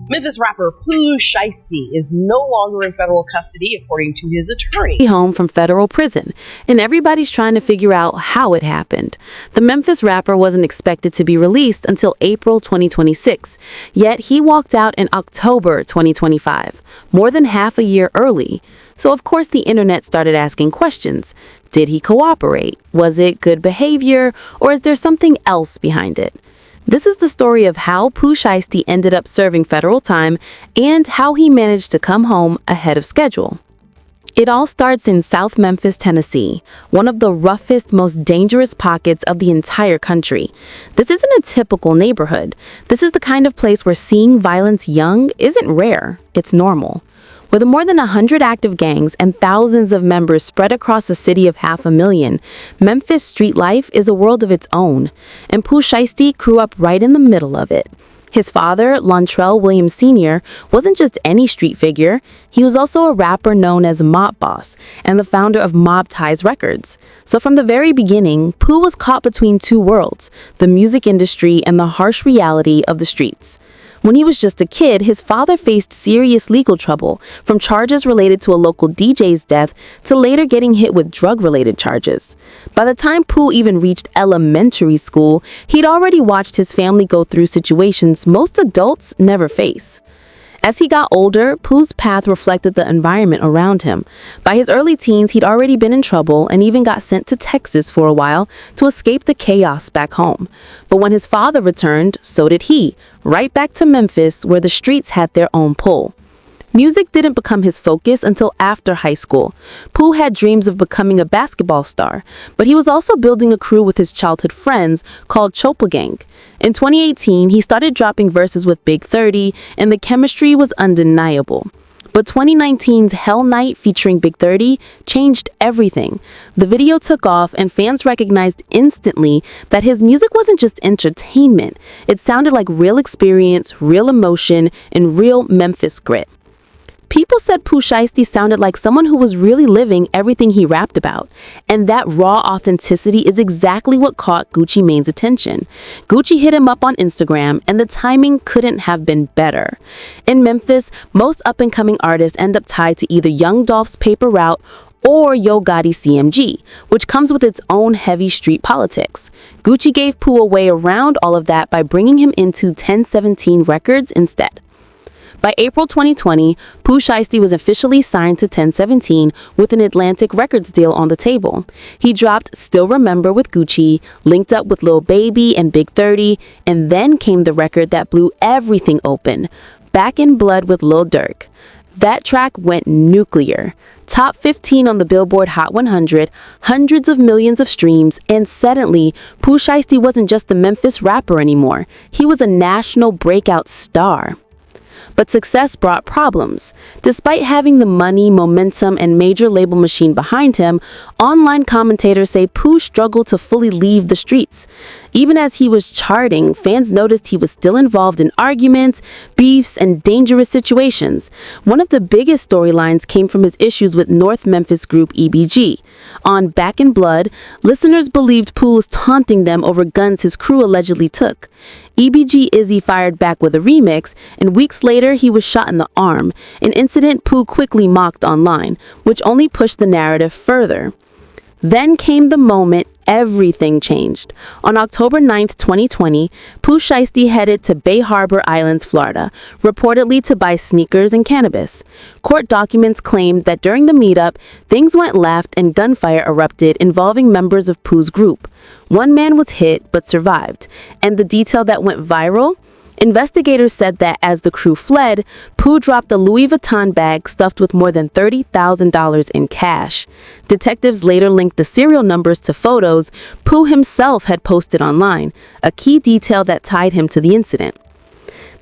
Memphis rapper Pooh Shiesty is no longer in federal custody, according to his attorney. Home from federal prison, and everybody's trying to figure out how it happened. The Memphis rapper wasn't expected to be released until April 2026, yet he walked out in October 2025, more than half a year early. So of course the internet started asking questions. Did he cooperate? Was it good behavior? Or is there something else behind it? This is the story of how Pooh Shiesty ended up serving federal time and how he managed to come home ahead of schedule. It all starts in South Memphis, Tennessee, one of the roughest, most dangerous pockets of the entire country. This isn't a typical neighborhood. This is the kind of place where seeing violence young isn't rare, it's normal. With more than 100 active gangs and thousands of members spread across a city of 500,000, Memphis street life is a world of its own, and Pooh Shiesty grew up right in the middle of it. His father, Lontrell Williams Sr., wasn't just any street figure. He was also a rapper known as Mob Boss and the founder of Mob Ties Records. So from the very beginning, Pooh was caught between two worlds, the music industry and the harsh reality of the streets. When he was just a kid, his father faced serious legal trouble, from charges related to a local DJ's death to later getting hit with drug-related charges. By the time Pooh even reached elementary school, he'd already watched his family go through situations most adults never face. As he got older, Pooh's path reflected the environment around him. By his early teens, he'd already been in trouble and even got sent to Texas for a while to escape the chaos back home. But when his father returned, so did he, right back to Memphis, where the streets had their own pull. Music didn't become his focus until after high school. Pooh had dreams of becoming a basketball star, but he was also building a crew with his childhood friends called Chopa Gang. In 2018, he started dropping verses with Big 30, and the chemistry was undeniable. But 2019's Hell Night featuring Big 30 changed everything. The video took off and fans recognized instantly that his music wasn't just entertainment. It sounded like real experience, real emotion, and real Memphis grit. People said Pooh Shiesty sounded like someone who was really living everything he rapped about. And that raw authenticity is exactly what caught Gucci Mane's attention. Gucci hit him up on Instagram, and the timing couldn't have been better. In Memphis, most up-and-coming artists end up tied to either Young Dolph's Paper Route or Yo Gotti's CMG, which comes with its own heavy street politics. Gucci gave Pooh a way around all of that by bringing him into 1017 Records instead. By April 2020, Pooh Shiesty was officially signed to 1017 with an Atlantic Records deal on the table. He dropped Still Remember with Gucci, linked up with Lil Baby and Big 30, and then came the record that blew everything open, Back in Blood with Lil Durk. That track went nuclear. Top 15 on the Billboard Hot 100, hundreds of millions of streams, and suddenly, Pooh Shiesty wasn't just the Memphis rapper anymore. He was a national breakout star. But success brought problems. Despite having the money, momentum, and major label machine behind him, online commentators say Pooh struggled to fully leave the streets. Even as he was charting, fans noticed he was still involved in arguments, beefs, and dangerous situations. One of the biggest storylines came from his issues with North Memphis group EBG. On Back in Blood, listeners believed Pooh was taunting them over guns his crew allegedly took. EBG Izzy fired back with a remix, and weeks later he was shot in the arm, an incident Pooh quickly mocked online, which only pushed the narrative further. Then came the moment everything changed. On October 9th, 2020, Pooh Shiesty headed to Bay Harbor Islands, Florida, reportedly to buy sneakers and cannabis. Court documents claimed that during the meetup, things went left and gunfire erupted involving members of Pooh's group. One man was hit but survived, and the detail that went viral? Investigators said that as the crew fled, Pooh dropped a Louis Vuitton bag stuffed with more than $30,000 in cash. Detectives later linked the serial numbers to photos Pooh himself had posted online, a key detail that tied him to the incident.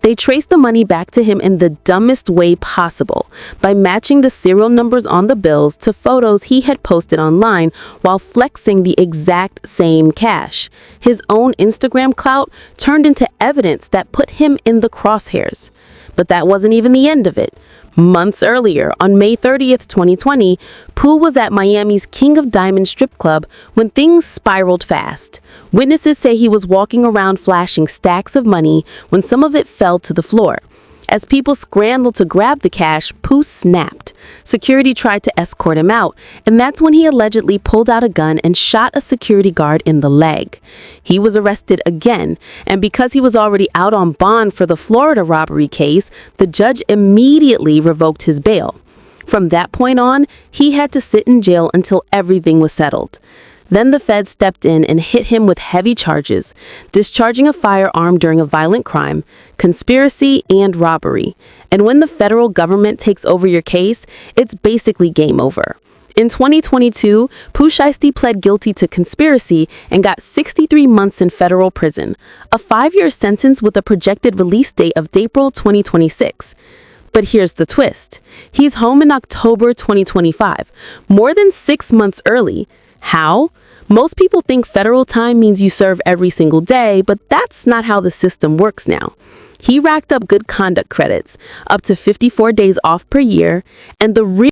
They traced the money back to him in the dumbest way possible, by matching the serial numbers on the bills to photos he had posted online while flexing the exact same cash. His own Instagram clout turned into evidence that put him in the crosshairs. But that wasn't even the end of it. Months earlier, on May 30th, 2020, Pooh was at Miami's King of Diamonds strip club when things spiraled fast. Witnesses say he was walking around flashing stacks of money when some of it fell to the floor. As people scrambled to grab the cash, Pooh snapped. Security tried to escort him out, and that's when he allegedly pulled out a gun and shot a security guard in the leg. He was arrested again, and because he was already out on bond for the Florida robbery case, the judge immediately revoked his bail. From that point on, he had to sit in jail until everything was settled. Then the feds stepped in and hit him with heavy charges: discharging a firearm during a violent crime, conspiracy, and robbery. And when the federal government takes over your case, it's basically game over. In 2022, Pooh Shiesty pled guilty to conspiracy and got 63 months in federal prison, a 5-year sentence with a projected release date of April 2026. But here's the twist. He's home in October 2025, more than 6 months early. How? Most people think federal time means you serve every single day, but that's not how the system works now. He racked up good conduct credits, up to 54 days off per year, and the real